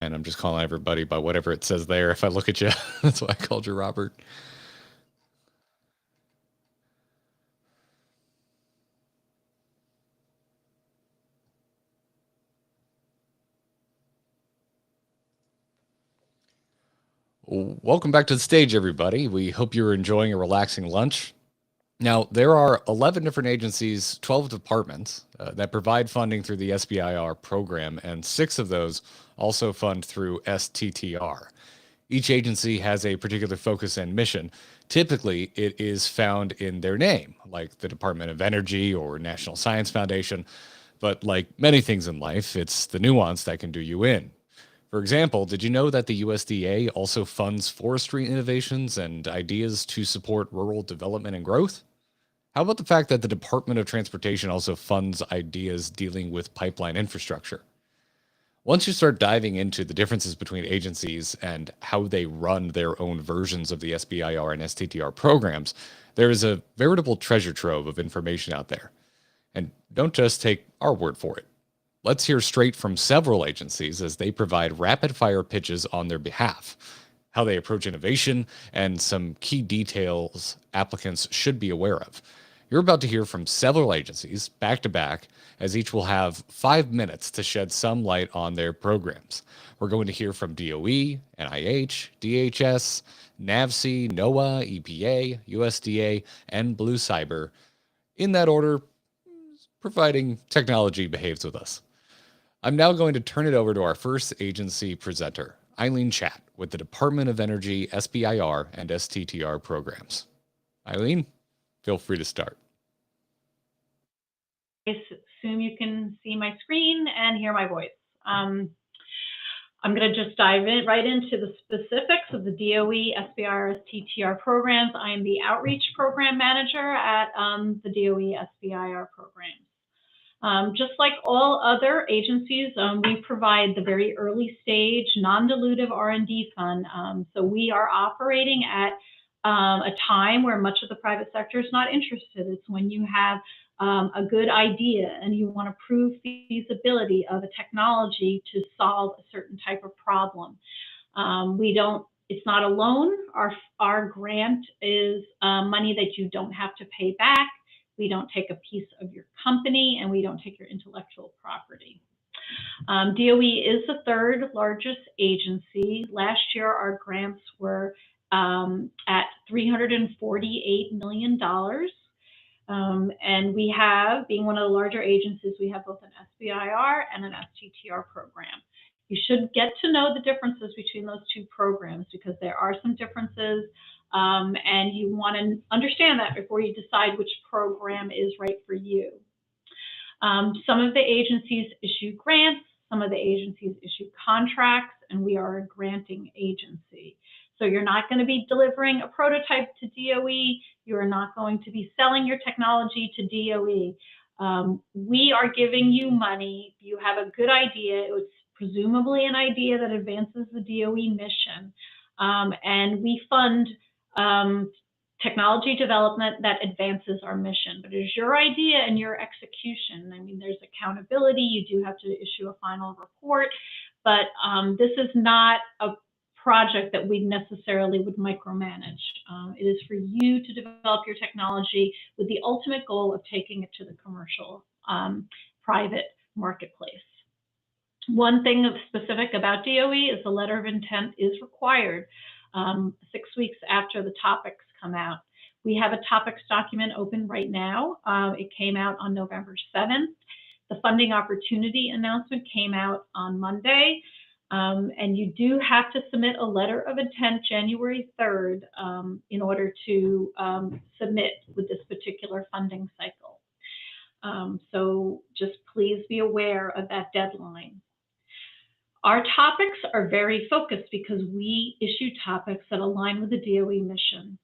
And I'm just calling everybody by whatever it says there. If I look at you, that's why I called you Robert. Welcome back to the stage, everybody. We hope you're enjoying a relaxing lunch. Now, there are 11 different agencies, 12 departments that provide funding through the SBIR program, and 6 of those also fund through STTR. Each agency has a particular focus and mission. Typically, it is found in their name, like the Department of Energy or National Science Foundation. But like many things in life, it's the nuance that can do you in. For example, did you know that the USDA also funds forestry innovations and ideas to support rural development and growth? How about the fact that the Department of Transportation also funds ideas dealing with pipeline infrastructure? Once you start diving into the differences between agencies and how they run their own versions of the SBIR and STTR programs, there is a veritable treasure trove of information out there. And don't just take our word for it. Let's hear straight from several agencies as they provide rapid-fire pitches on their behalf, how they approach innovation, and some key details applicants should be aware of. You're about to hear from several agencies back to back, as each will have 5 minutes to shed some light on their programs. We're going to hear from DOE, NIH, DHS, NAVSEA, NOAA, EPA, USDA, and Blue Cyber, in that order, providing technology behaves with us. I'm now going to turn it over to our first agency presenter, Eileen Chatt, with the Department of Energy SBIR and STTR programs. Eileen, feel free to start. I assume you can see my screen and hear my voice. I'm going to just dive right into the specifics of the DOE SBIR STTR programs. I am the Outreach Program Manager at the DOE SBIR programs. Just like all other agencies, we provide the very early stage non-dilutive R&D fund. So we are operating at a time where much of the private sector is not interested. It's when you have a good idea and you want to prove feasibility of a technology to solve a certain type of problem. It's not a loan. Our grant is money that you don't have to pay back. We don't take a piece of your company, and we don't take your intellectual property. DOE is the third largest agency. Last year, our grants were at $348 million. And we have, being one of the larger agencies, we have both an SBIR and an STTR program. You should get to know the differences between those two programs because there are some differences. And you want to understand that before you decide which program is right for you. Some of the agencies issue grants, some of the agencies issue contracts, and we are a granting agency. So you're not going to be delivering a prototype to DOE. You are not going to be selling your technology to DOE. We are giving you money. You have a good idea. It was presumably an idea that advances the DOE mission. And we fund technology development that advances our mission. But it is your idea and your execution. I mean, there's accountability. You do have to issue a final report. But this is not a project that we necessarily would micromanage. It is for you to develop your technology with the ultimate goal of taking it to the commercial private marketplace. One thing that's specific about DOE is the letter of intent is required 6 weeks after the topics come out. We have a topics document open right now. It came out on November 7th. The funding opportunity announcement came out on Monday. And you do have to submit a letter of intent January 3rd in order to submit with this particular funding cycle. So just please be aware of that deadline. Our topics are very focused because we issue topics that align with the DOE mission.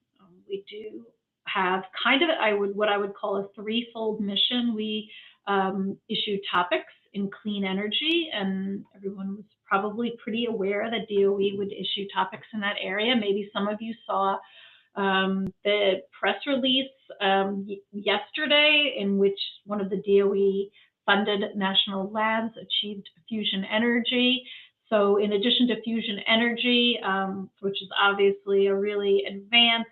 We do have kind of what I would call a threefold mission. We issue topics in clean energy, and everyone was probably pretty aware that DOE would issue topics in that area. Maybe some of you saw the press release yesterday in which one of the DOE funded national labs achieved fusion energy. So in addition to fusion energy, which is obviously a really advanced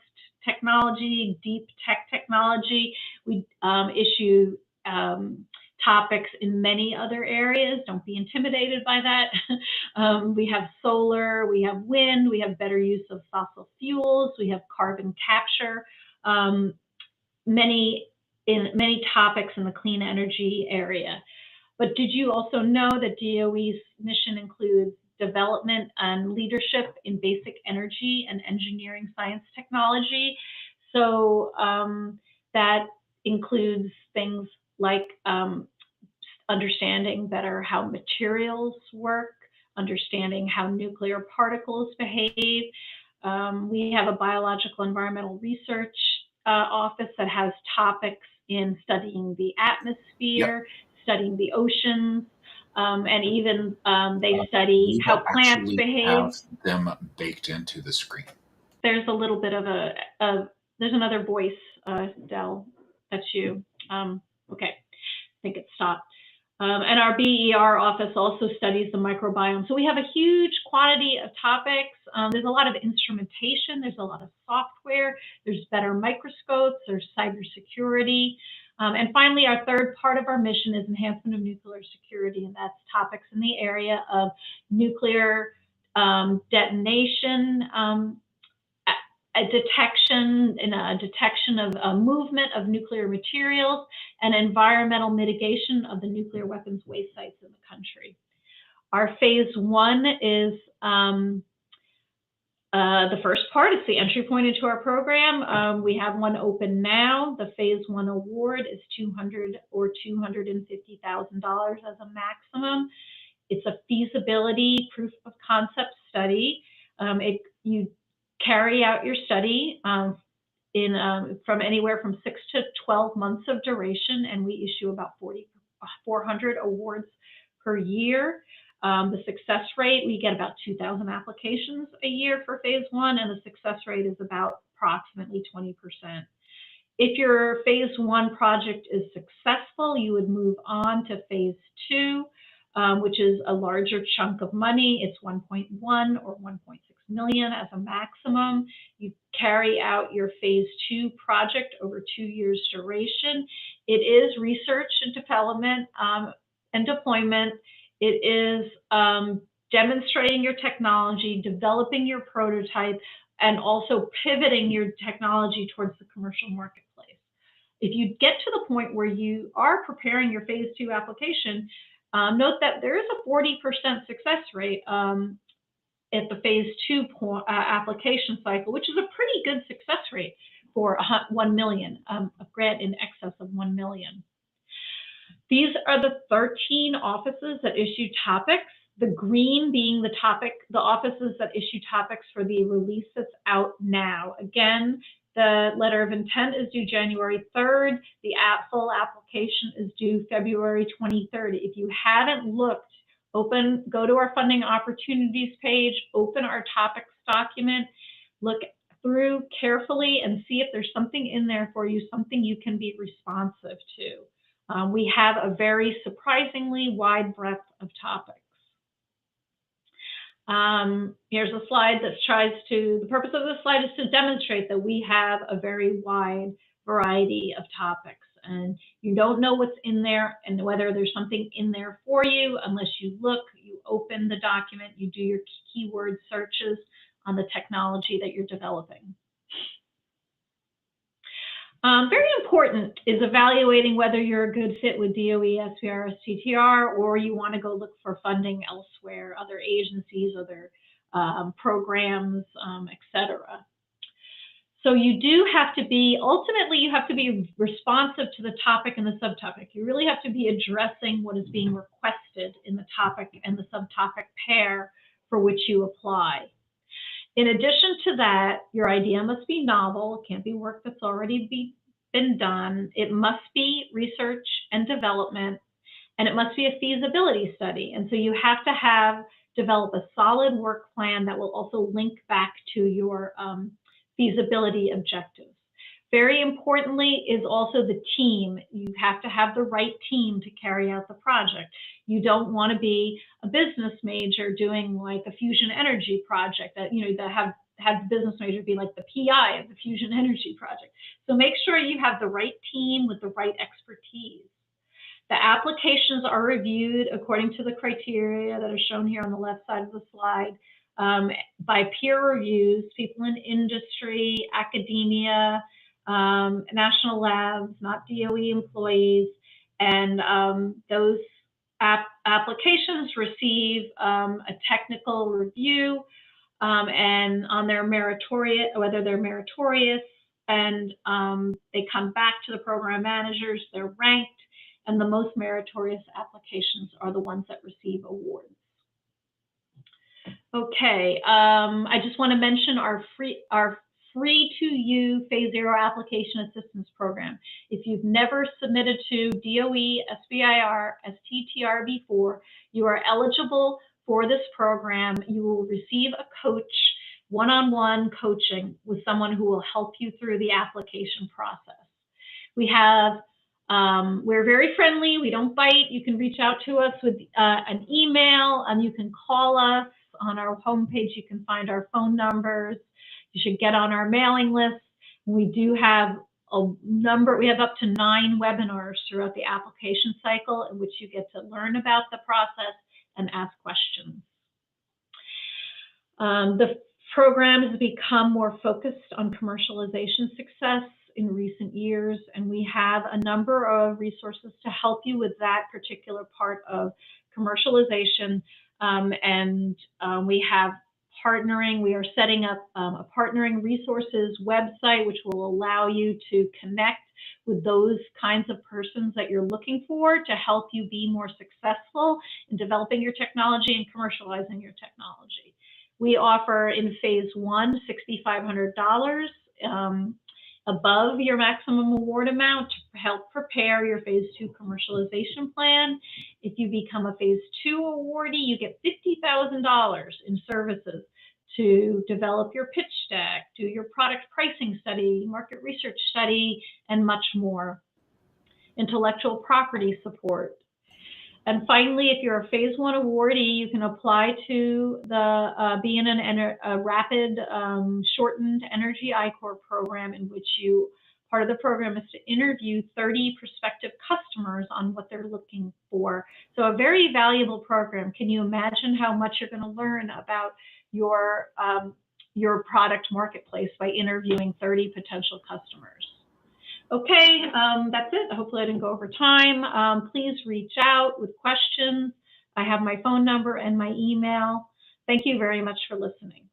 technology, deep tech technology, we issue topics in many other areas. Don't be intimidated by that. We have solar, we have wind, we have better use of fossil fuels, we have carbon capture, many topics in the clean energy area. But did you also know that DOE's mission includes development and leadership in basic energy and engineering science technology? So that includes things like understanding better how materials work, understanding how nuclear particles behave. We have a biological environmental research office that has topics in studying the atmosphere, studying the oceans, and even they study how plants behave. Have them baked into the screen. There's a little bit of there's another voice, Del, that's you. Okay, I think it stopped. And our BER office also studies the microbiome. So we have a huge quantity of topics. There's a lot of instrumentation. There's a lot of software. There's better microscopes. There's cybersecurity. And finally, our third part of our mission is enhancement of nuclear security, and that's topics in the area of nuclear detonation, a detection of movement of nuclear materials, and environmental mitigation of the nuclear weapons waste sites in the country. Our phase 1 is the first part. It's the entry point into our program. We have one open now. The phase 1 award is $200,000 or $250,000 as a maximum. It's a feasibility proof of concept study. You carry out your study from anywhere from 6 to 12 months of duration, and we issue about 400 awards per year. The success rate, we get about 2,000 applications a year for phase 1, and the success rate is about approximately 20%. If your phase 1 project is successful, you would move on to phase 2, which is a larger chunk of money. It's 1.1 or 1.6 million as a maximum. You carry out your phase 2 project over 2 years duration. It is research and development and deployment. It is demonstrating your technology, developing your prototype, and also pivoting your technology towards the commercial marketplace. If you get to the point where you are preparing your phase 2 application, note that there is a 40% success rate at the phase 2 application cycle, which is a pretty good success rate for 1 million, a grant in excess of 1 million. These are the 13 offices that issue topics, the green being the offices that issue topics for the release that's out now. Again, the letter of intent is due January 3rd. The full application is due February 23rd. If you haven't looked, go to our funding opportunities page, open our topics document, look through carefully and see if there's something in there for you, something you can be responsive to. We have a very surprisingly wide breadth of topics. Here's a slide that the purpose of this slide is to demonstrate that we have a very wide variety of topics, and you don't know what's in there and whether there's something in there for you unless you look, you open the document, you do your keyword searches on the technology that you're developing. Very important is evaluating whether you're a good fit with DOE, SBIR, STTR, or you want to go look for funding elsewhere, other agencies, other programs, etc. So you do have to be, ultimately, you have to be responsive to the topic and the subtopic. You really have to be addressing what is being requested in the topic and the subtopic pair for which you apply. In addition to that, your idea must be novel. It can't be work that's already been done. It must be research and development, and it must be a feasibility study. And so you have to develop a solid work plan that will also link back to your feasibility objectives. Very importantly is also the team. You have to have the right team to carry out the project. You don't want to be a business major doing like a fusion energy project that, that have the business major be like the PI of the fusion energy project. So make sure you have the right team with the right expertise. The applications are reviewed according to the criteria that are shown here on the left side of the slide by peer reviews, people in industry, academia, national labs, not DOE employees, and those applications receive a technical review and on their meritorious, whether they're meritorious, and they come back to the program managers, they're ranked, and the most meritorious applications are the ones that receive awards. Okay, I just want to mention our free to you Phase 0 application assistance program. If you've never submitted to DOE, SBIR, STTR before, you are eligible for this program. You will receive a coach, one-on-one coaching with someone who will help you through the application process. We have, we're very friendly, we don't bite. You can reach out to us with an email, you can call us. On our homepage, you can find our phone numbers. You should get on our mailing list. We do have a number, we have up to 9 webinars throughout the application cycle in which you get to learn about the process and ask questions. The program has become more focused on commercialization success in recent years, and we have a number of resources to help you with that particular part of commercialization. We have partnering. We are setting up a partnering resources website, which will allow you to connect with those kinds of persons that you're looking for to help you be more successful in developing your technology and commercializing your technology. We offer in Phase 1 $6,500 above your maximum award amount to help prepare your Phase 2 commercialization plan. If you become a Phase 2 awardee, you get $50,000 in services to develop your pitch deck, do your product pricing study, market research study, and much more. Intellectual property support. And finally, if you're a Phase 1 awardee, you can apply to the be in a rapid shortened Energy I-Corps program, in which part of the program is to interview 30 prospective customers on what they're looking for. So a very valuable program. Can you imagine how much you're going to learn about your product marketplace by interviewing 30 potential customers? Okay, that's it. Hopefully I didn't go over time. Please reach out with questions. I have my phone number and my email. Thank you very much for listening.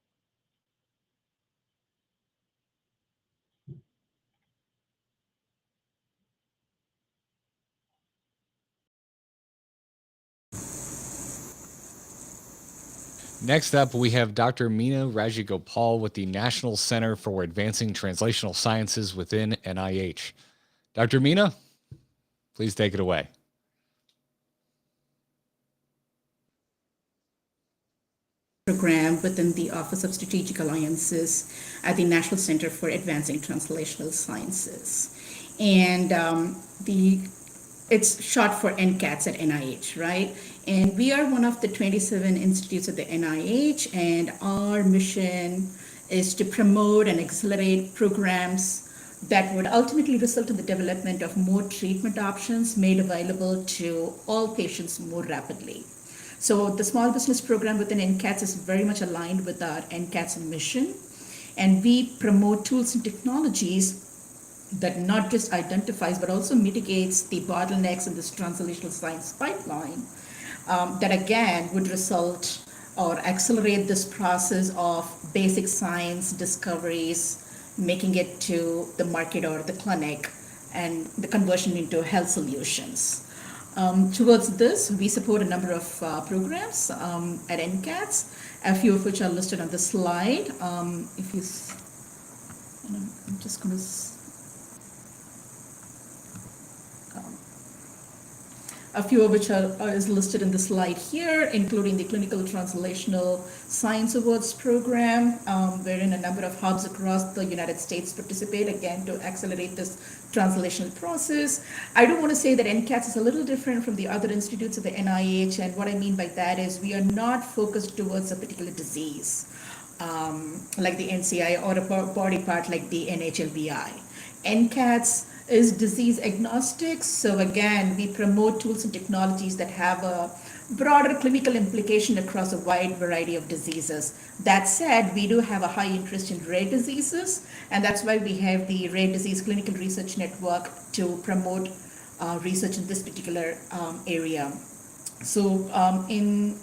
Next up, we have Dr. Meena Rajagopal with the National Center for Advancing Translational Sciences within NIH. Dr. Meena, please take it away. Program within the Office of Strategic Alliances at the National Center for Advancing Translational Sciences. And it's short for NCATS at NIH, right? And we are one of the 27 institutes at the NIH, and our mission is to promote and accelerate programs that would ultimately result in the development of more treatment options made available to all patients more rapidly. So the small business program within NCATS is very much aligned with our NCATS mission, and we promote tools and technologies that not just identifies but also mitigates the bottlenecks in this translational science pipeline that again would result or accelerate this process of basic science discoveries, making it to the market or the clinic, and the conversion into health solutions. Towards this, we support a number of programs at NCATS, a few of which are listed on the slide. I'm just going to a few of which is listed in the slide here, including the Clinical Translational Science Awards program, wherein a number of hubs across the United States participate, again, to accelerate this translational process. I do want to say that NCATS is a little different from the other institutes of the NIH, and what I mean by that is we are not focused towards a particular disease, like the NCI, or a body part like the NHLBI. NCATS is disease agnostic. So again, we promote tools and technologies that have a broader clinical implication across a wide variety of diseases. That said, we do have a high interest in rare diseases, and that's why we have the Rare Disease Clinical Research Network to promote research in this particular area. So in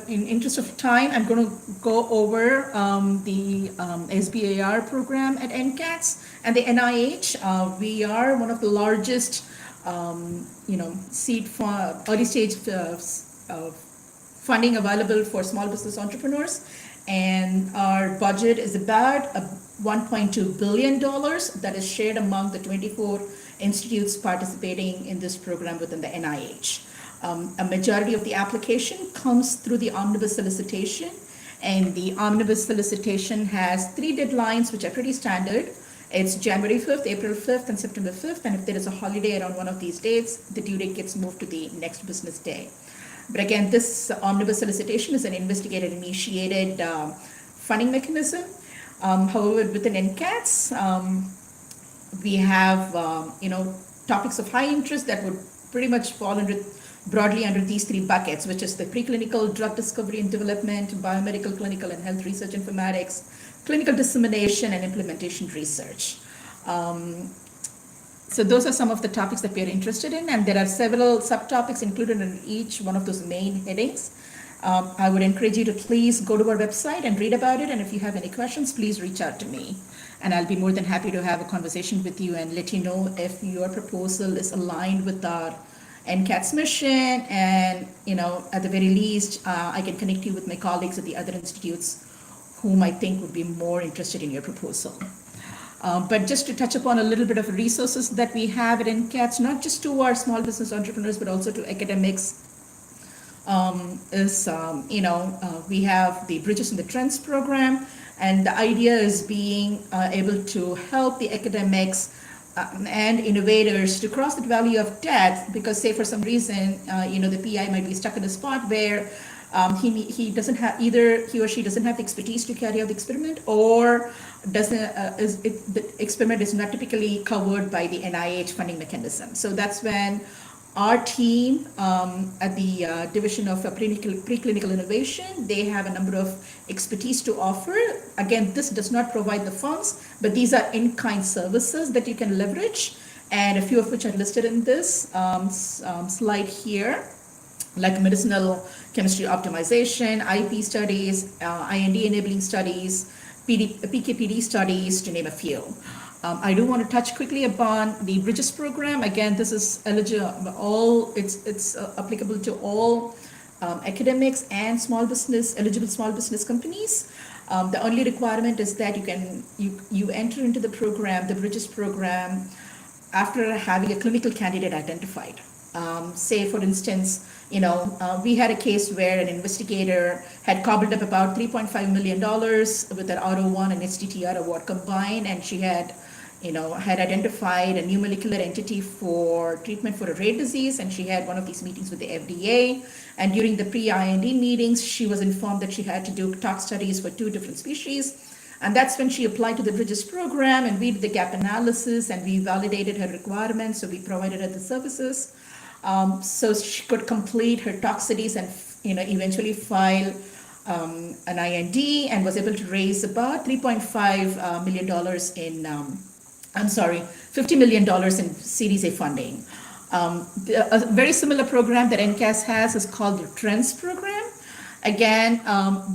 interest of time, I'm going to go over the SBIR program at NCATS and the NIH. We are one of the largest, early stage funding available for small business entrepreneurs, and our budget is about $1.2 billion that is shared among the 24 institutes participating in this program within the NIH. A majority of the application comes through the omnibus solicitation, and the omnibus solicitation has 3 deadlines, which are pretty standard. It's January 5th, April 5th, and September 5th, and if there is a holiday around one of these dates, the due date gets moved to the next business day. But again, this omnibus solicitation is an investigator-initiated funding mechanism. However, within NCATS, we have topics of high interest that would pretty much fall broadly under these 3 buckets, which is the preclinical drug discovery and development, biomedical, clinical, and health research informatics, clinical dissemination, and implementation research. So those are some of the topics that we are interested in, and there are several subtopics included in each one of those main headings. I would encourage you to please go to our website and read about it, and if you have any questions, please reach out to me, and I'll be more than happy to have a conversation with you and let you know if your proposal is aligned with our NCATS mission, and at the very least, I can connect you with my colleagues at the other institutes whom I think would be more interested in your proposal. But just to touch upon a little bit of resources that we have at NCATS, not just to our small business entrepreneurs, but also to academics, we have the Bridges and the Trends program, and the idea is being able to help the academics and innovators to cross that valley of death, because say for some reason, the PI might be stuck in a spot where he doesn't have, either he or she doesn't have the expertise to carry out the experiment, or the experiment is not typically covered by the NIH funding mechanism. So that's when our team at the Division of Preclinical Innovation, they have a number of expertise to offer. Again, this does not provide the funds, but these are in-kind services that you can leverage, and a few of which are listed in this slide here, like medicinal chemistry optimization, IP studies, IND enabling studies, PKPD studies, to name a few. I do want to touch quickly upon the Bridges program. Again, this is eligible, it's applicable to all academics and eligible small business companies. The only requirement is that you enter into the program, the Bridges program, after having a clinical candidate identified. Say, for instance, we had a case where an investigator had cobbled up about $3.5 million with an R01 and STTR award combined, and she had identified a new molecular entity for treatment for a rare disease, and she had one of these meetings with the FDA. And during the pre-IND meetings, she was informed that she had to do tox studies for 2 different species. And that's when she applied to the Bridges program, and we did the gap analysis, and we validated her requirements, so we provided her the services. So she could complete her tox studies and eventually file an IND, and was able to raise about $3.5 million $50 million in Series A funding. A very similar program that NCAS has is called the Trends program. Again,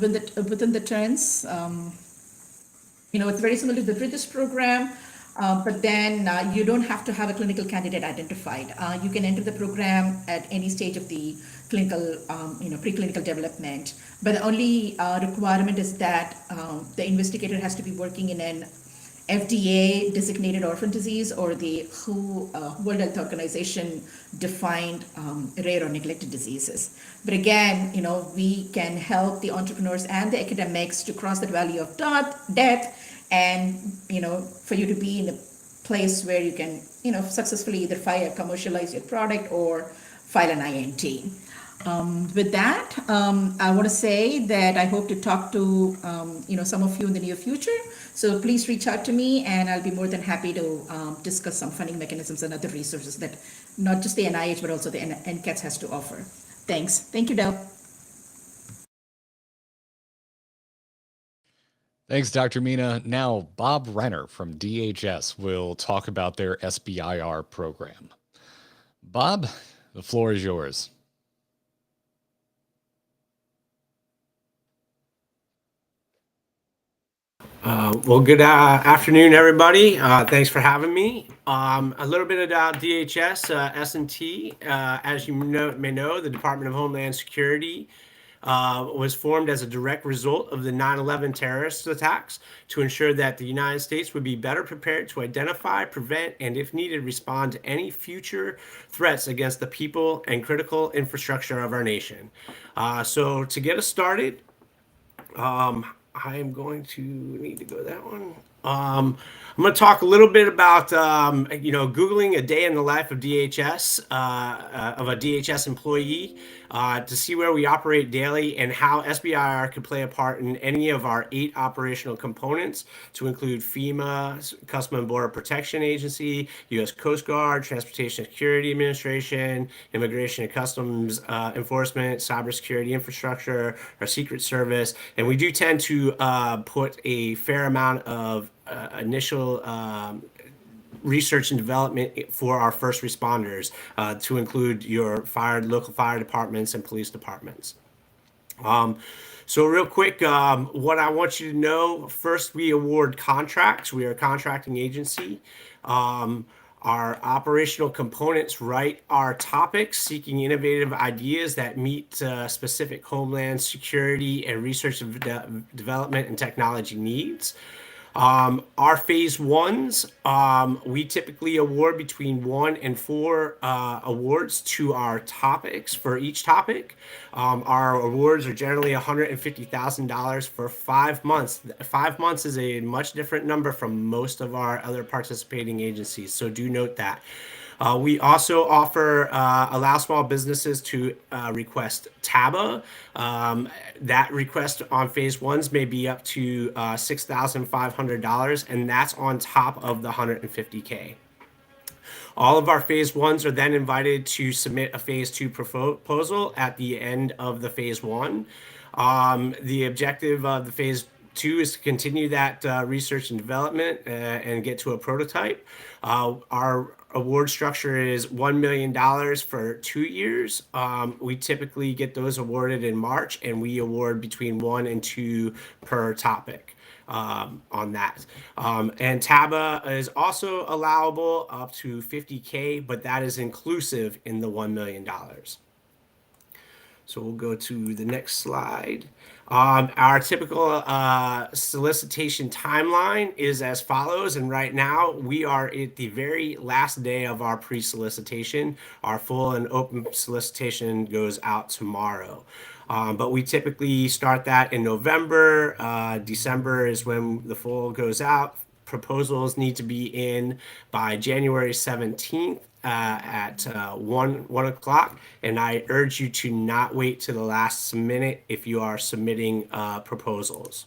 within the Trends, it's very similar to the Bridges program. But then you don't have to have a clinical candidate identified. You can enter the program at any stage of the clinical, preclinical development. But the only requirement is that the investigator has to be working in an FDA designated orphan disease or the WHO World Health Organization defined rare or neglected diseases. But again, we can help the entrepreneurs and the academics to cross that valley of death, and for you to be in a place where you can successfully either commercialize your product or file an INT. With that, I want to say that I hope to talk to some of you in the near future. So please reach out to me, and I'll be more than happy to discuss some funding mechanisms and other resources that not just the NIH but also the NCATS has to offer. Thanks. Thank you, Del. Thanks, Dr. Meena. Now, Bob Renner from DHS will talk about their SBIR program. Bob, the floor is yours. Well, good afternoon, everybody. Thanks for having me. A little bit about DHS, S&T. As you may know, the Department of Homeland Security was formed as a direct result of the 9/11 terrorist attacks to ensure that the United States would be better prepared to identify, prevent, and if needed, respond to any future threats against the people and critical infrastructure of our nation. So to get us started, I am going to need to go that one. I'm going to talk a little bit about, Googling a day in the life of DHS, of a DHS employee, to see where we operate daily and how SBIR could play a part in any of our 8 operational components, to include FEMA, Customs and Border Protection Agency, U.S. Coast Guard, Transportation Security Administration, Immigration and Customs Enforcement, Cybersecurity Infrastructure, our Secret Service, and we do tend to put a fair amount of initial research and development for our first responders, to include your local fire departments and police departments. So real quick, what I want you to know, first, we award contracts. We are a contracting agency. Our operational components write our topics, seeking innovative ideas that meet specific homeland security and research and development and technology needs. Our phase ones, we typically award between 1 and 4 awards to our topics for each topic. Our awards are generally $150,000 for 5 months. 5 months is a much different number from most of our other participating agencies, so do note that. We also allow small businesses to request TABA. That request on phase ones may be up to $6,500, and that's on top of the $150K. All of our phase ones are then invited to submit a phase 2 proposal at the end of the phase 1. The objective of the phase 2 is to continue that research and development and get to a prototype. Our award structure is $1 million for 2 years. We typically get those awarded in March, and we award between 1 and 2 per topic on that. And TABA is also allowable up to $50K, but that is inclusive in the $1 million. So we'll go to the next slide. Our typical solicitation timeline is as follows, and right now we are at the very last day of our pre-solicitation. Our full and open solicitation goes out tomorrow. But we typically start that in November. December is when the full goes out. Proposals need to be in by January 17th. At 1 o'clock, and I urge you to not wait to the last minute if you are submitting proposals.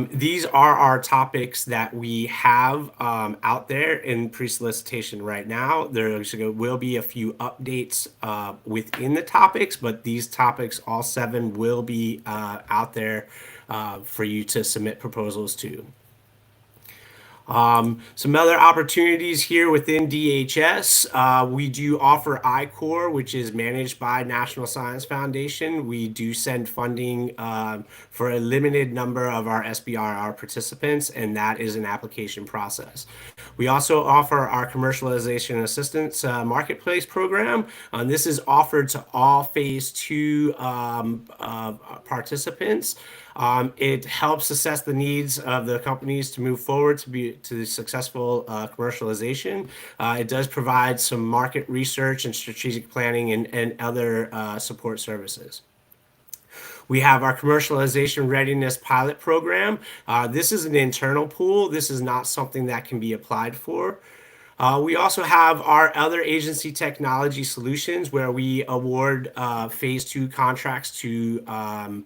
These are our topics that we have out there in pre-solicitation right now. There will be a few updates within the topics, but these topics, all 7, will be out there for you to submit proposals to. Some other opportunities here within DHS. We do offer I-Corps, which is managed by National Science Foundation. We do send funding for a limited number of our SBIR participants, and that is an application process. We also offer our commercialization assistance marketplace program. This is offered to all phase 2 participants. It helps assess the needs of the companies to move forward to successful commercialization. It does provide some market research and strategic planning and other support services. We have our commercialization readiness pilot program. This is an internal pool. This is not something that can be applied for. We also have our other agency technology solutions where we award phase 2 contracts to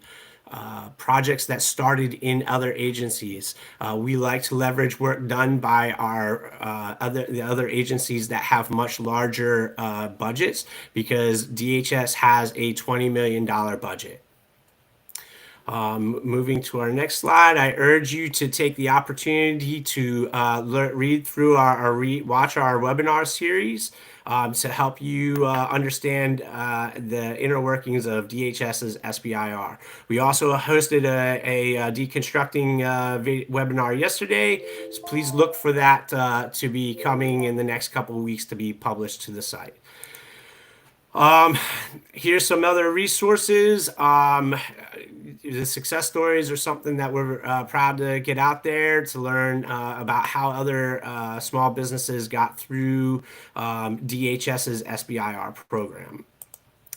projects that started in other agencies. We like to leverage work done by the other agencies that have much larger budgets, because DHS has a $20 million budget. Moving to our next slide, I urge you to take the opportunity to read through watch our webinar series to help you understand the inner workings of DHS's SBIR. We also hosted a deconstructing webinar yesterday, so please look for that to be coming in the next couple of weeks to be published to the site. Here's some other resources. The success stories are something that we're proud to get out there to learn about how other small businesses got through DHS's SBIR program.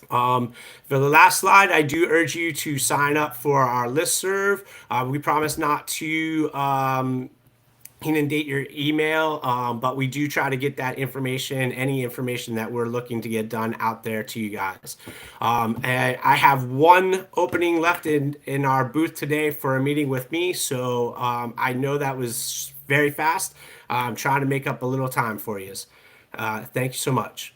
For the last slide, I do urge you to sign up for our listserv. We promise not to inundate your email, but we do try to get that information, any information that we're looking to get done, out there to you guys. And I have one opening left in our booth today for a meeting with me, so I know that was very fast. I'm trying to make up a little time for you. Thank you so much.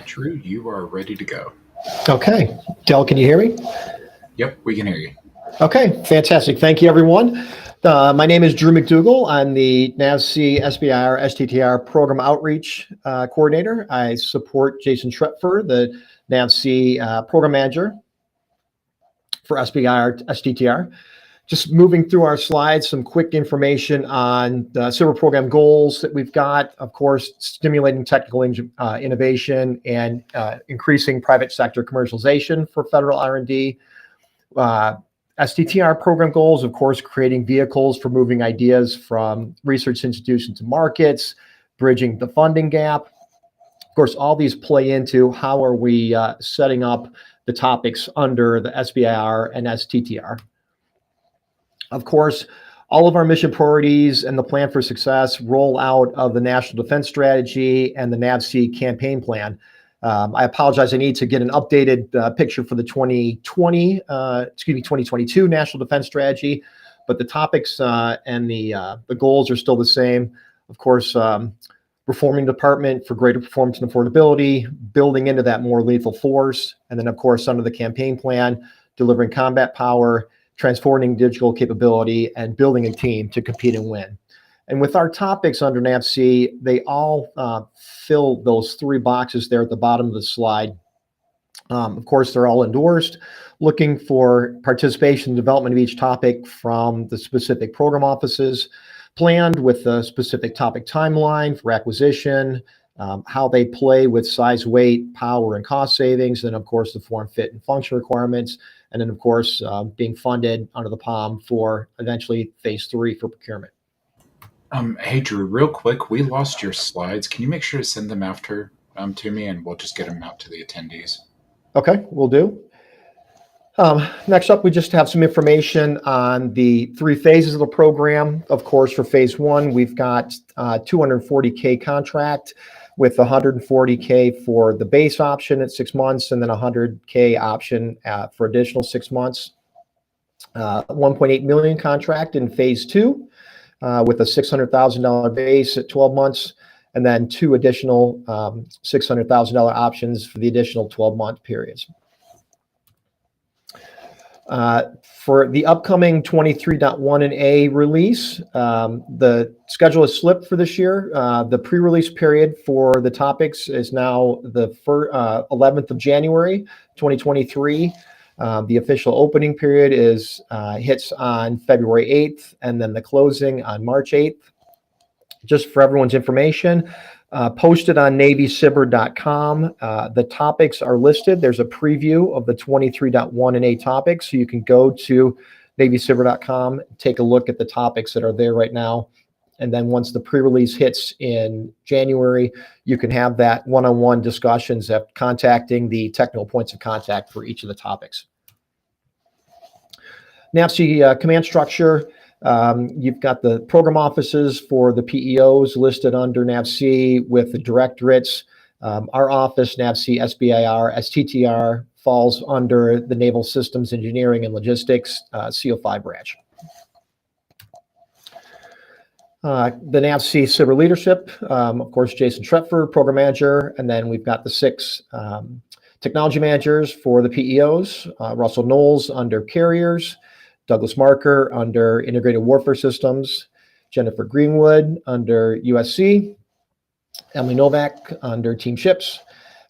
Drew, you are ready to go. Okay. Del, can you hear me? Yep, we can hear you. Okay, fantastic. Thank you, everyone. My name is Drew McDougall. I'm the NAVSEA SBIR STTR Program Outreach Coordinator. I support Jason Schretfer, the NAVSEA Program Manager for SBIR STTR. Just moving through our slides, some quick information on the several program goals that we've got. Of course, stimulating technical innovation and increasing private sector commercialization for federal R&D. STTR program goals, of course, creating vehicles for moving ideas from research institutions to markets, bridging the funding gap. Of course, all these play into how are we setting up the topics under the SBIR and STTR. Of course, all of our mission priorities and the plan for success roll out of the National Defense Strategy and the NAVSEA campaign plan. I apologize, I need to get an updated picture for the 2022 National Defense Strategy, but the topics and the goals are still the same. Of course, reforming the department for greater performance and affordability, building into that more lethal force, and then of course under the campaign plan, delivering combat power, transforming digital capability, and building a team to compete and win. And with our topics under NAVSEA, they all fill those three boxes there at the bottom of the slide. Of course, they're all endorsed, looking for participation and development of each topic from the specific program offices, planned with a specific topic timeline for acquisition, how they play with size, weight, power, and cost savings, and of course, the form, fit, and function requirements. And then, of course, being funded under the POM for eventually phase 3 for procurement. Hey, Drew, real quick, we lost your slides. Can you make sure to send them after to me, and we'll just get them out to the attendees? Okay, we'll do. Next up, we just have some information on the 3 phases of the program. Of course, for phase 1, we've got $240K contract with $140K for the base option at 6 months, and then $100K option for additional 6 months. $1.8 million contract in phase 2 with a $600,000 base at 12 months, and then 2 additional $600,000 options for the additional 12-month periods. For the upcoming 23.1 and A release, the schedule is slipped for this year. The pre-release period for the topics is now the 11th of January, 2023. The official opening period is hits on February 8th, and then the closing on March 8th. Just for everyone's information, posted on NavySBIR.com. The topics are listed. There's a preview of the 23.1 and A topics, so you can go to NavySBIR.com, take a look at the topics that are there right now. And then once the pre-release hits in January, you can have that one-on-one discussions of contacting the technical points of contact for each of the topics. NAVSE command structure. You've got the program offices for the PEOs listed under NAVSE with the directorates. Our office, NAVSE SBIR, STTR, falls under the Naval Systems Engineering and Logistics CO5 branch. The NAVSE SBIR leadership, of course, Jason Tretford, program manager, and then we've got the 6 technology managers for the PEOs, Russell Knowles under carriers, Douglas Marker under Integrated Warfare Systems, Jennifer Greenwood under USC, Emily Novak under Team Ships,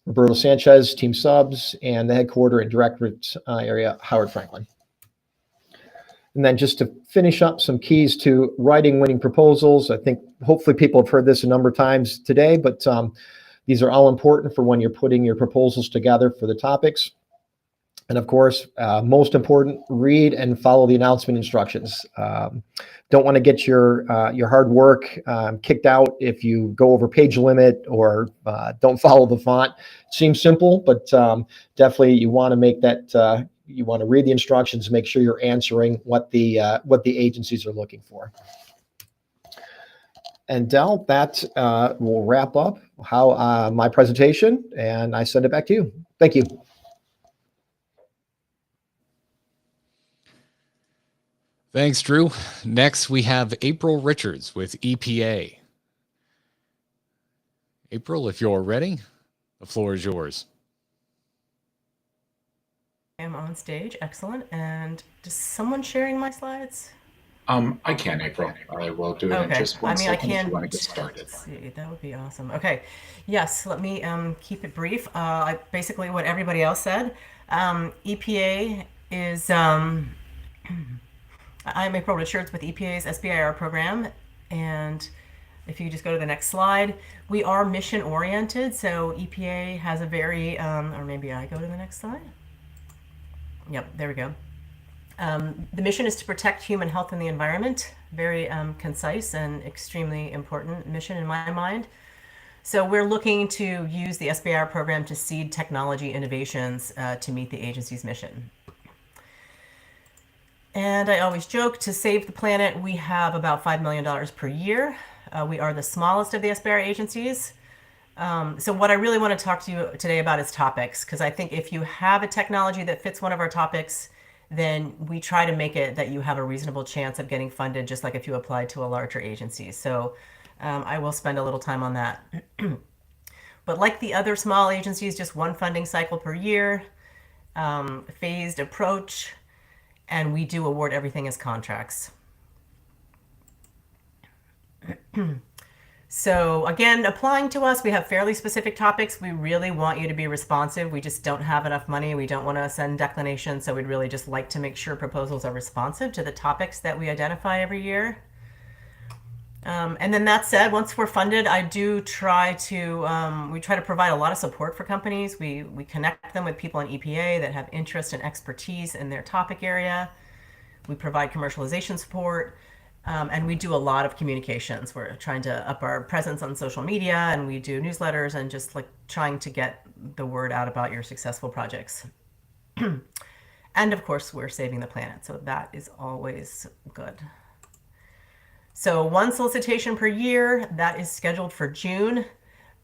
Roberto Sanchez, Team Subs, and the headquarter and directorate area, Howard Franklin. And then just to finish up, some keys to writing winning proposals. I think hopefully people have heard this a number of times today, but these are all important for when you're putting your proposals together for the topics. And of course, most important, read and follow the announcement instructions. Don't want to get your hard work kicked out if you go over page limit or don't follow the font. It seems simple, but definitely you want to make that. You want to read the instructions and make sure you're answering what the agencies are looking for. And Del, that will wrap up my presentation, and I send it back to you. Thank you. Thanks, Drew. Next, we have April Richards with EPA. April, if you're ready, the floor is yours. I am on stage. Excellent. And is someone sharing my slides? I can, April. I will do it in just one second if you want to get started. Let's see, that would be awesome. Okay. Yes, let me keep it brief. Basically what everybody else said. EPA is, I'm April Richards with EPA's SBIR program. And if you just go to the next slide, we are mission oriented. So EPA has a very, or maybe I go to the next slide. Yep, there we go. The mission is to protect human health and the environment. Very concise and extremely important mission in my mind. So we're looking to use the SBIR program to seed technology innovations to meet the agency's mission. And I always joke, to save the planet, we have about $5 million per year. We are the smallest of the SBIR agencies. So what I really want to talk to you today about is topics, because I think if you have a technology that fits one of our topics, then we try to make it that you have a reasonable chance of getting funded, just like if you applied to a larger agency. So I will spend a little time on that. But like the other small agencies, just one funding cycle per year, phased approach, and we do award everything as contracts. So again, applying to us, we have fairly specific topics. We really want you to be responsive. We just don't have enough money. We don't want to send declinations. So we'd really just like to make sure proposals are responsive to the topics that we identify every year. And then that said, once we're funded, I do try to, we try to provide a lot of support for companies. We connect them with people in EPA that have interest and expertise in their topic area. We provide commercialization support. And we do a lot of communications. We're trying to up our presence on social media, and we do newsletters and just like trying to get the word out about your successful projects. And of course, we're saving the planet. So that is always good. So one solicitation per year, that is scheduled for June.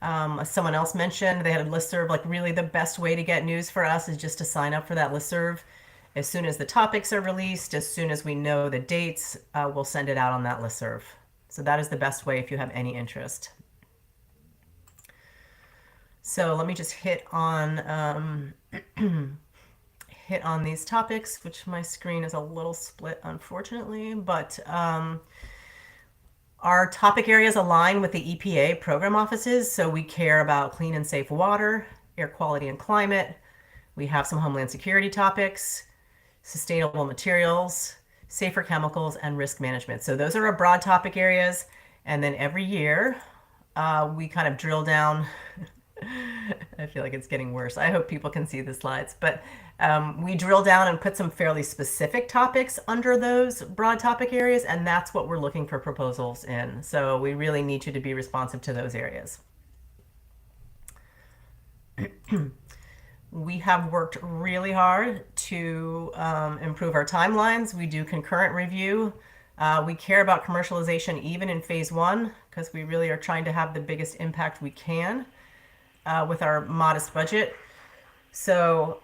As someone else mentioned, they had a listserv. Like really the best way to get news for us is just to sign up for that listserv. As soon as the topics are released, as soon as we know the dates, we'll send it out on that listserv. So that is the best way if you have any interest. So let me just hit on hit on these topics, which my screen is a little split, unfortunately, but our topic areas align with the EPA program offices, so we care about clean and safe water, air quality and climate. We have some homeland security topics, sustainable materials, safer chemicals, and risk management. So those are our broad topic areas. And then every year, we kind of drill down. I feel like it's getting worse. I hope people can see the slides, but we drill down and put some fairly specific topics under those broad topic areas, and that's what we're looking for proposals in. So we really need you to be responsive to those areas. We have worked really hard to improve our timelines. We do concurrent review. We care about commercialization even in phase 1 because we really are trying to have the biggest impact we can with our modest budget. So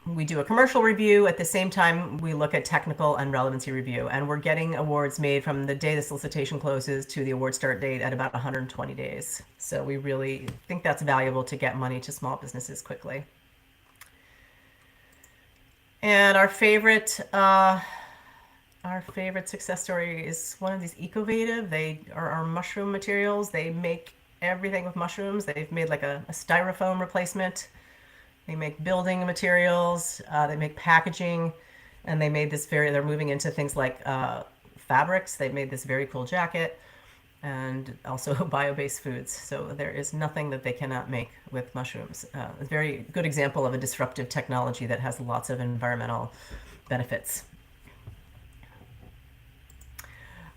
we do a commercial review. At the same time, we look at technical and relevancy review. And we're getting awards made from the day the solicitation closes to the award start date at about 120 days. So we really think that's valuable to get money to small businesses quickly. And our favorite success story is one of these Ecovative. They are our mushroom materials. They make everything with mushrooms. They've made like a styrofoam replacement. They make building materials, they make packaging, and they made this they're moving into things like fabrics. They've made this very cool jacket and also bio-based foods. So there is nothing that they cannot make with mushrooms. A very good example of a disruptive technology that has lots of environmental benefits.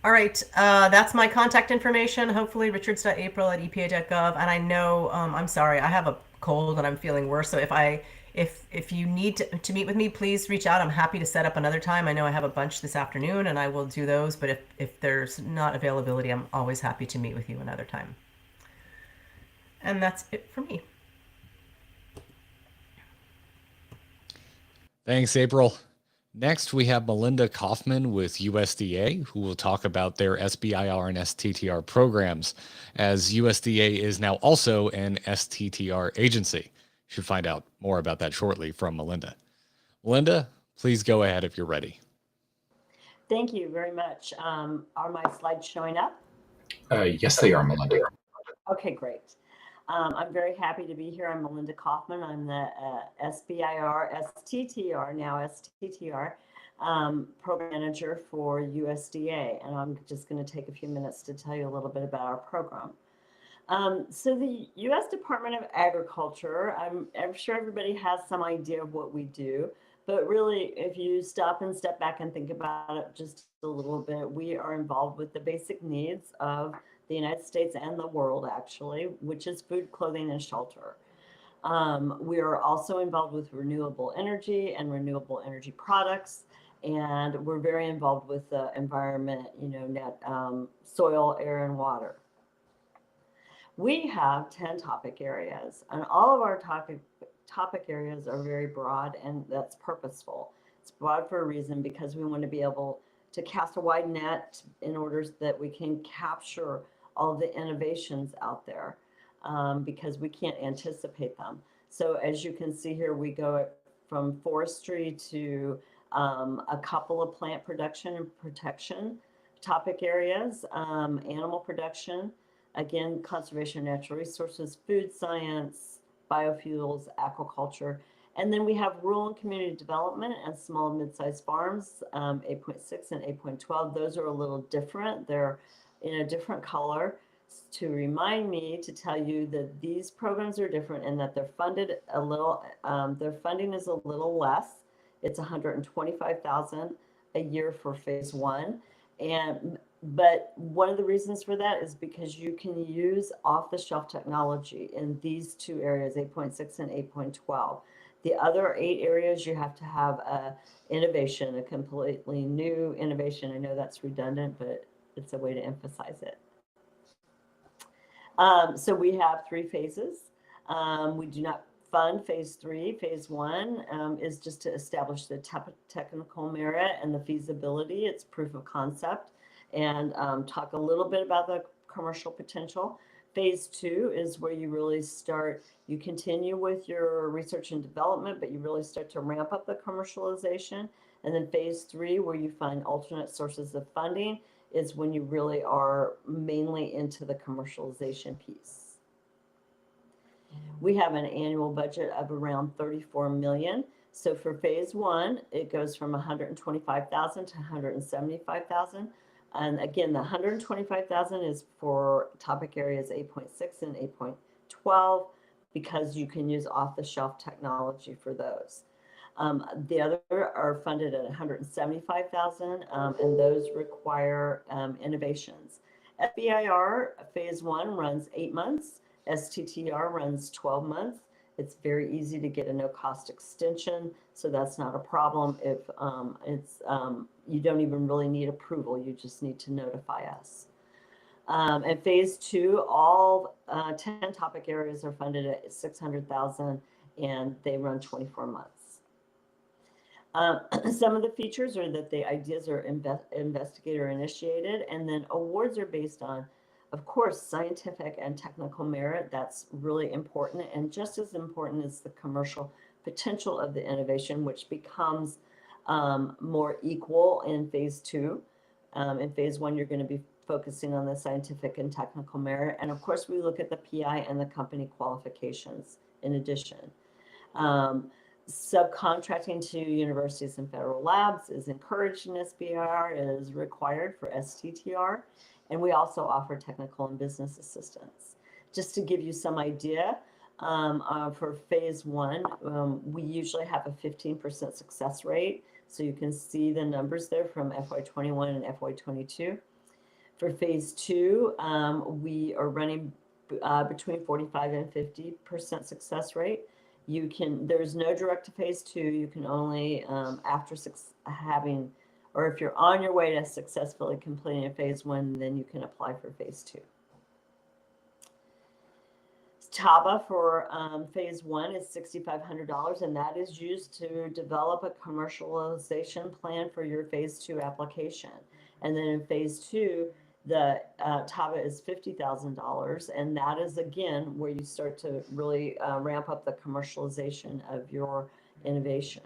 All right, that's my contact information. Hopefully richards.april@epa.gov. And I know, I'm sorry, I have a cold and I'm feeling worse. So if you need to meet with me, please reach out. I'm happy to set up another time. I know I have a bunch this afternoon and I will do those, but if there's not availability, I'm always happy to meet with you another time. And that's it for me. Thanks, April. Next, we have Melinda Kaufman with USDA, who will talk about their SBIR and STTR programs, as USDA is now also an STTR agency. You should find out more about that shortly from Melinda. Melinda, please go ahead if you're ready. Thank you very much. Are my slides showing up? Yes, they are, Melinda. Okay, great. I'm very happy to be here. I'm Melinda Kaufman. I'm the SBIR, STTR, now STTR program manager for USDA. And I'm just going to take a few minutes to tell you a little bit about our program. So the U.S. Department of Agriculture, I'm sure everybody has some idea of what we do. But really, if you step back and think about it just a little bit, we are involved with the basic needs of the United States and the world, actually, which is food, clothing, and shelter. We are also involved with renewable energy and renewable energy products, and we're very involved with the environment, soil, air, and water. We have 10 topic areas, and all of our topic areas are very broad, and that's purposeful. It's broad for a reason because we want to be able to cast a wide net in order that we can capture all the innovations out there because we can't anticipate them. So as you can see here, we go from forestry to a couple of plant production and protection topic areas, animal production, again, conservation of natural resources, food science, biofuels, aquaculture. And then we have rural and community development and small and mid-sized farms, 8.6 and 8.12. Those are a little different. They're in a different color to remind me to tell you that these programs are different and that they're funded a little, their funding is a little less. It's $125,000 a year for phase 1. But one of the reasons for that is because you can use off-the-shelf technology in these two areas, 8.6 and 8.12. The other 8 areas, you have to have a innovation, a completely new innovation. I know that's redundant, but it's a way to emphasize it. So we have 3 phases. We do not fund phase 3. Phase 1 is just to establish the technical merit and the feasibility. It's proof of concept, and talk a little bit about the commercial potential. Phase 2 is where you really start, you continue with your research and development, but you really start to ramp up the commercialization. And then Phase 3, where you find alternate sources of funding, is when you really are mainly into the commercialization piece. We have an annual budget of around 34 million. So for Phase 1, it goes from 125,000 to 175,000. And again, the 125,000 is for topic areas 8.6 and 8.12 because you can use off-the-shelf technology for those. The other are funded at 175,000, and those require innovations. SBIR Phase 1 runs 8 months. STTR runs 12 months. It's very easy to get a no-cost extension, so that's not a problem. If you don't even really need approval, you just need to notify us. And Phase 2, all 10 topic areas are funded at 600,000, and they run 24 months. Some of the features are that the ideas are investigator initiated, and then awards are based on, of course, scientific and technical merit. That's really important. And just as important is the commercial potential of the innovation, which becomes more equal in Phase 2. In Phase 1, you're going to be focusing on the scientific and technical merit. And of course, we look at the PI and the company qualifications in addition. Subcontracting to universities and federal labs is encouraged in SBIR, is required for STTR. And we also offer technical and business assistance. Just to give you some idea, for Phase 1, we usually have a 15% success rate. So you can see the numbers there from FY21 and FY22. For Phase 2, we are running between 45 and 50% success rate. There's no direct to Phase 2. You can only, after having, or if you're on your way to successfully completing a Phase 1, then you can apply for Phase 2. TABA for Phase 1 is $6,500, and that is used to develop a commercialization plan for your Phase 2 application. And then in Phase 2, the TABA is $50,000, and that is, again, where you start to really ramp up the commercialization of your innovation.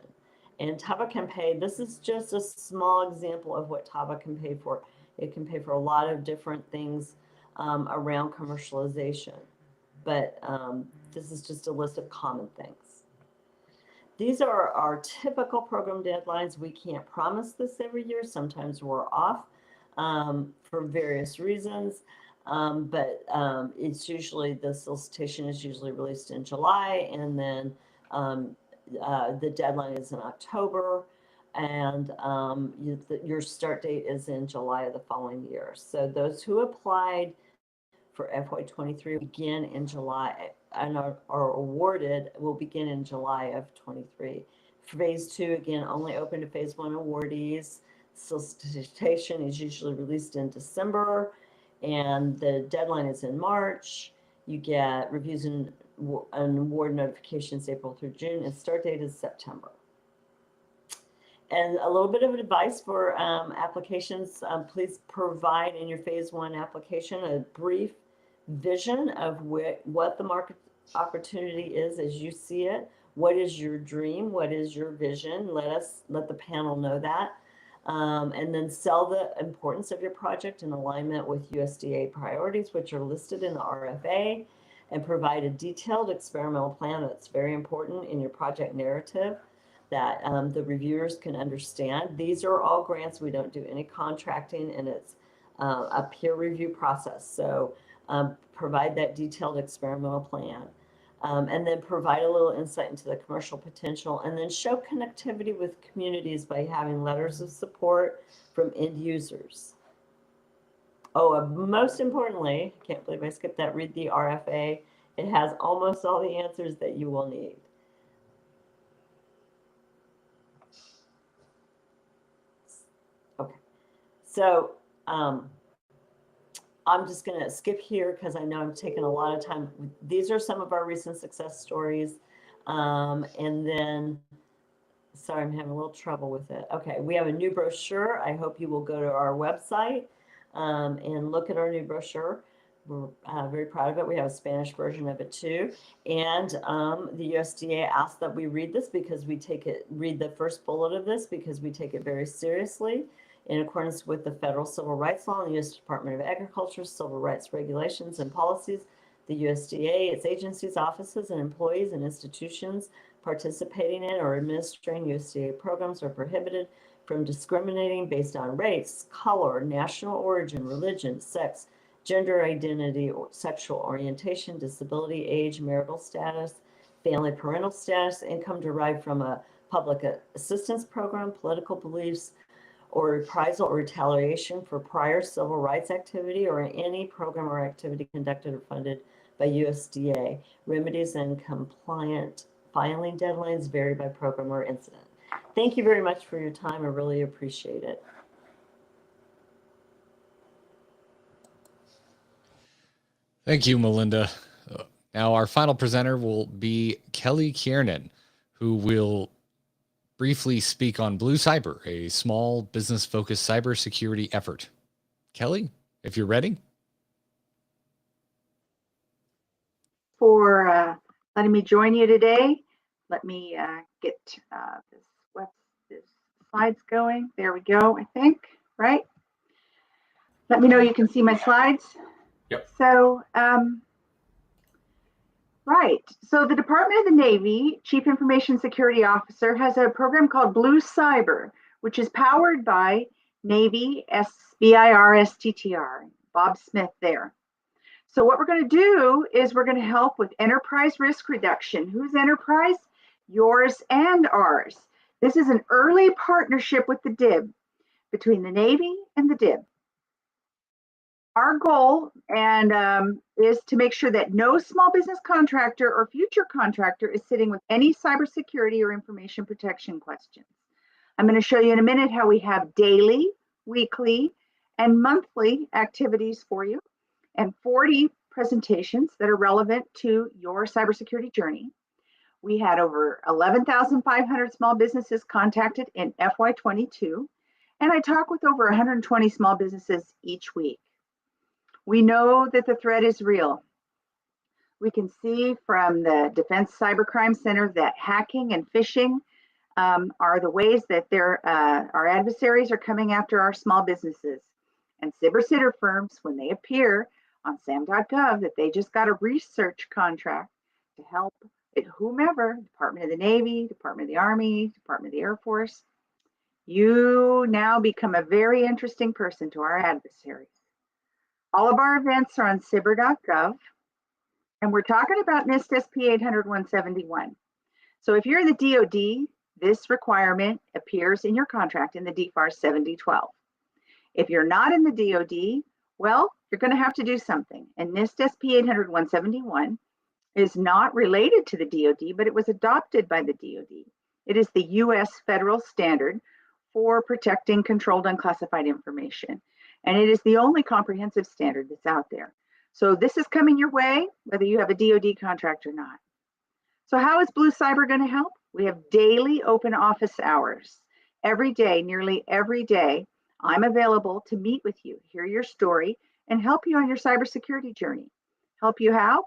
And TABA can pay, this is just a small example of what TABA can pay for. It can pay for a lot of different things around commercialization. But this is just a list of common things. These are our typical program deadlines. We can't promise this every year. Sometimes we're off for various reasons. But it's usually, the solicitation is usually released in July, and then the deadline is in October, and your start date is in July of the following year. So those who applied for FY23 begin in July and are awarded will begin in July of 23. Phase 2, again, only open to Phase 1 awardees. Solicitation is usually released in December, and the deadline is in March. You get reviews and award notifications April through June, and start date is September. And a little bit of advice for applications, please provide in your Phase 1 application a brief vision of what the market opportunity is as you see it. What is your dream? What is your vision? Let the panel know that. And then sell the importance of your project in alignment with USDA priorities, which are listed in the RFA, and provide a detailed experimental plan that's very important in your project narrative that the reviewers can understand. These are all grants. We don't do any contracting, and it's a peer review process. So provide that detailed experimental plan. And then provide a little insight into the commercial potential, and then show connectivity with communities by having letters of support from end users. Oh, most importantly, I can't believe I skipped that, read the RFA. It has almost all the answers that you will need. Okay, so I'm just going to skip here because I know I'm taking a lot of time. These are some of our recent success stories. And then, sorry, I'm having a little trouble with it. Okay, we have a new brochure. I hope you will go to our website and look at our new brochure. We're very proud of it. We have a Spanish version of it too. And the USDA asked that we read this because read the first bullet of this because we take it very seriously in accordance with the federal civil rights law and the U.S. Department of Agriculture civil rights regulations and policies. The USDA, its agencies, offices, and employees and institutions participating in or administering USDA programs are prohibited from discriminating based on race, color, national origin, religion, sex, gender identity, or sexual orientation, disability, age, marital status, family parental status, income derived from a public assistance program, political beliefs, or reprisal or retaliation for prior civil rights activity or any program or activity conducted or funded by USDA. Remedies and compliant filing deadlines vary by program or incident. Thank you very much for your time. I really appreciate it. Thank you, Melinda. Now, our final presenter will be Kelly Kiernan, who will briefly speak on Blue Cyber, a small business-focused cybersecurity effort. Kelly, if you're ready. For letting me join you today. Let me get this slides going. There we go, I think, right? Let me know you can see my slides. Yep. So, right. So the Department of the Navy Chief Information Security Officer has a program called Blue Cyber, which is powered by Navy SBIR STTR, Bob Smith there. So what we're going to do is we're going to help with enterprise risk reduction. Whose enterprise? Yours and ours. This is an early partnership with the DIB, between the Navy and the DIB. Our goal is to make sure that no small business contractor or future contractor is sitting with any cybersecurity or information protection questions. I'm going to show you in a minute how we have daily, weekly, and monthly activities for you, and 40 presentations that are relevant to your cybersecurity journey. We had over 11,500 small businesses contacted in FY22, and I talk with over 120 small businesses each week. We know that the threat is real. We can see from the Defense Cybercrime Center that hacking and phishing are the ways that our adversaries are coming after our small businesses. And cyber firms, when they appear on SAM.gov, that they just got a research contract to help whomever, Department of the Navy, Department of the Army, Department of the Air Force, you now become a very interesting person to our adversaries. All of our events are on SBIR.gov, and we're talking about NIST SP 800-171. So if you're in the DoD, this requirement appears in your contract in the DFAR 7012. If you're not in the DoD, well, you're going to have to do something. And NIST SP 800-171 is not related to the DoD, but it was adopted by the DoD. It is the U.S. federal standard for protecting controlled unclassified information. And it is the only comprehensive standard that's out there. So this is coming your way, whether you have a DoD contract or not. So how is Blue Cyber going to help? We have daily open office hours. Every day, nearly every day, I'm available to meet with you, hear your story, and help you on your cybersecurity journey. Help you how?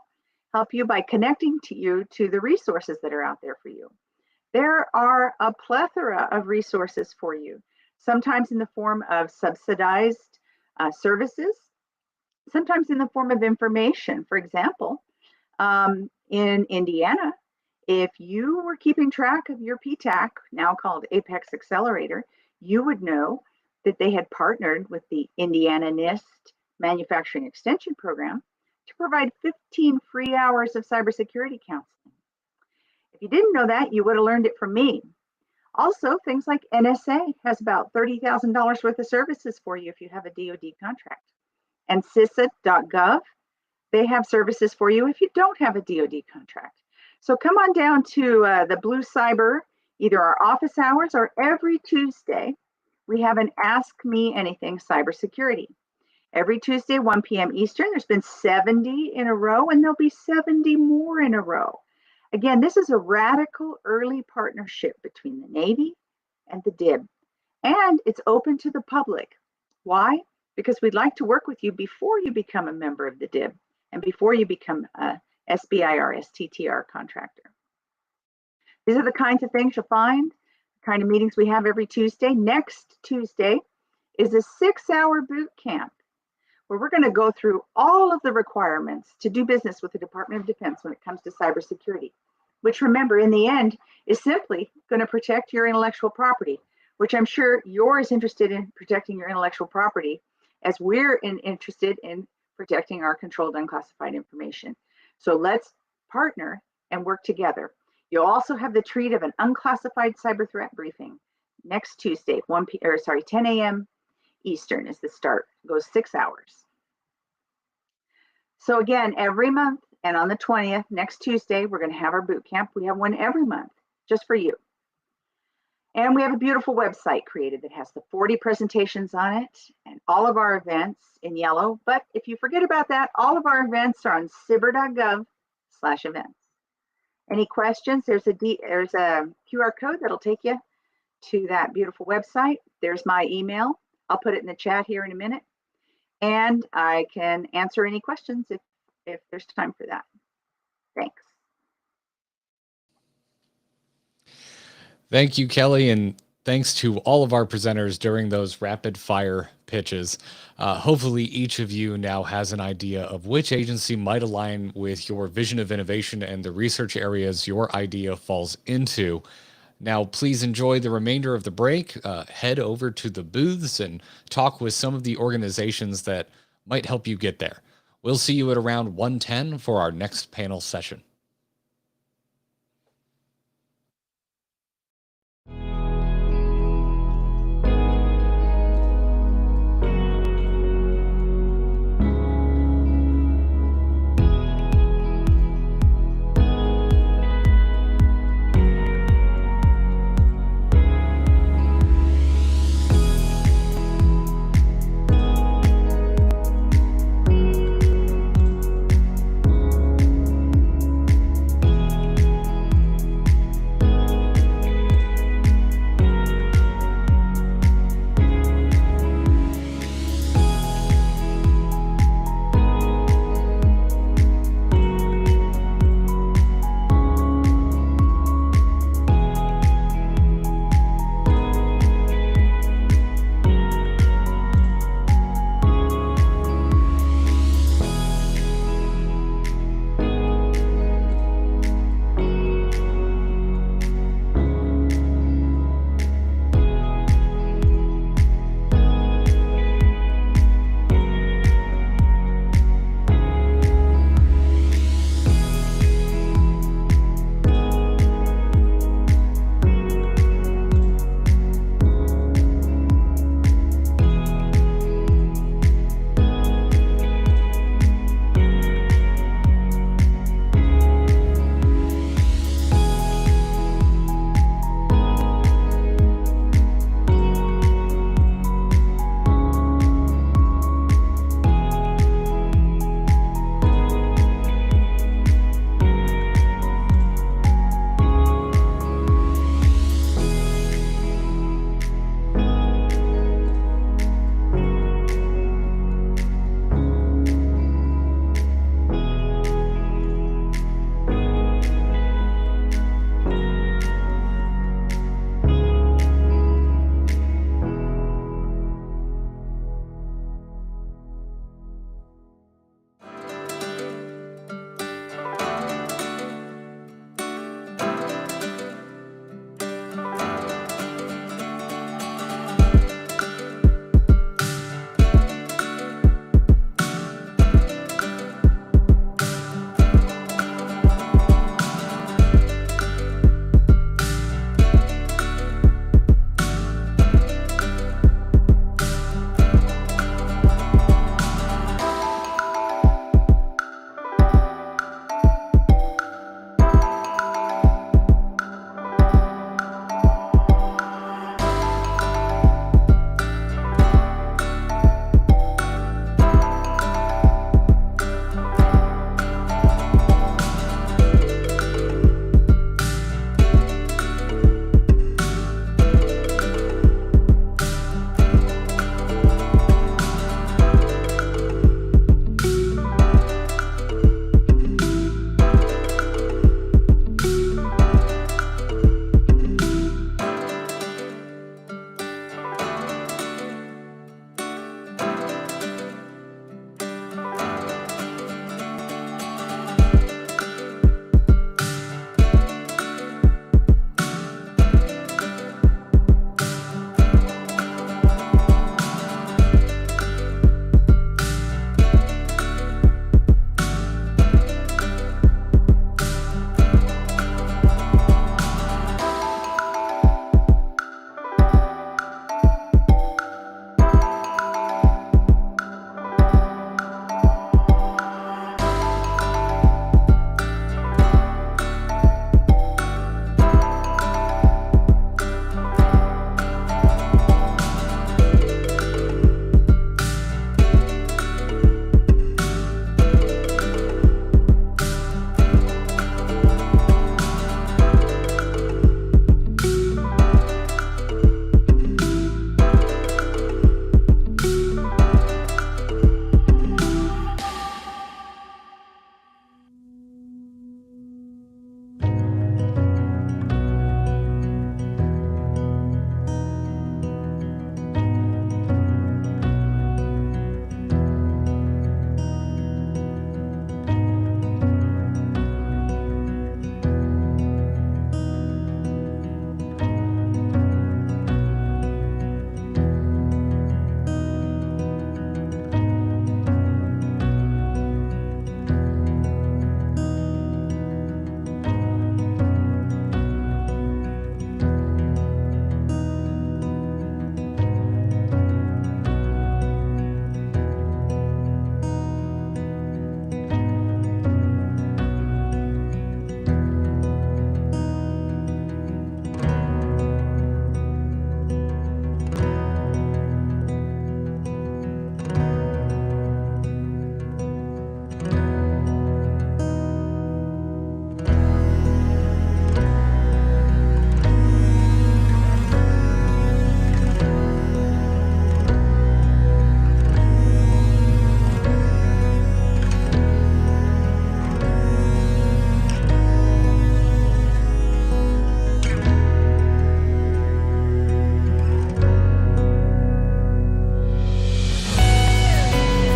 Help you by connecting you to the resources that are out there for you. There are a plethora of resources for you, sometimes in the form of subsidized services, sometimes in the form of information. For example, in Indiana, if you were keeping track of your PTAC, now called Apex Accelerator, you would know that they had partnered with the Indiana NIST Manufacturing Extension Program to provide 15 free hours of cybersecurity counseling. If you didn't know that, you would have learned it from me. Also, things like NSA has about $30,000 worth of services for you if you have a DoD contract. And CISA.gov, they have services for you if you don't have a DoD contract. So come on down to the Blue Cyber, either our office hours or every Tuesday, we have an Ask Me Anything cybersecurity. Every Tuesday, 1 p.m. Eastern, there's been 70 in a row, and there'll be 70 more in a row. Again, this is a radical early partnership between the Navy and the DIB, and it's open to the public. Why? because we'd like to work with you before you become a member of the DIB and before you become a SBIR STTR contractor. These are the kinds of things you'll find, the kind of meetings we have every Tuesday. Next Tuesday is a 6-hour boot camp where we're going to go through all of the requirements to do business with the Department of Defense when it comes to cybersecurity, which, remember, in the end is simply going to protect your intellectual property, which I'm sure you're as interested in protecting your intellectual property as we're interested in protecting our controlled unclassified information. So let's partner and work together. You'll also have the treat of an unclassified cyber threat briefing next Tuesday, 10 a.m. Eastern is the start. It goes 6 hours. So again, every month and on the 20th, next Tuesday, we're going to have our boot camp. We have one every month just for you. And we have a beautiful website created that has the 40 presentations on it and all of our events in yellow. But if you forget about that, all of our events are on SBIR.gov/events. Any questions? There's a QR code that'll take you to that beautiful website. There's my email. I'll put it in the chat here in a minute. And I can answer any questions if there's time for that. Thanks. Thank you, Kelly, and thanks to all of our presenters during those rapid fire pitches. Hopefully each of you now has an idea of which agency might align with your vision of innovation and the research areas your idea falls into. Now, please enjoy the remainder of the break. Head over to the booths and talk with some of the organizations that might help you get there. We'll see you at around 1:10 for our next panel session.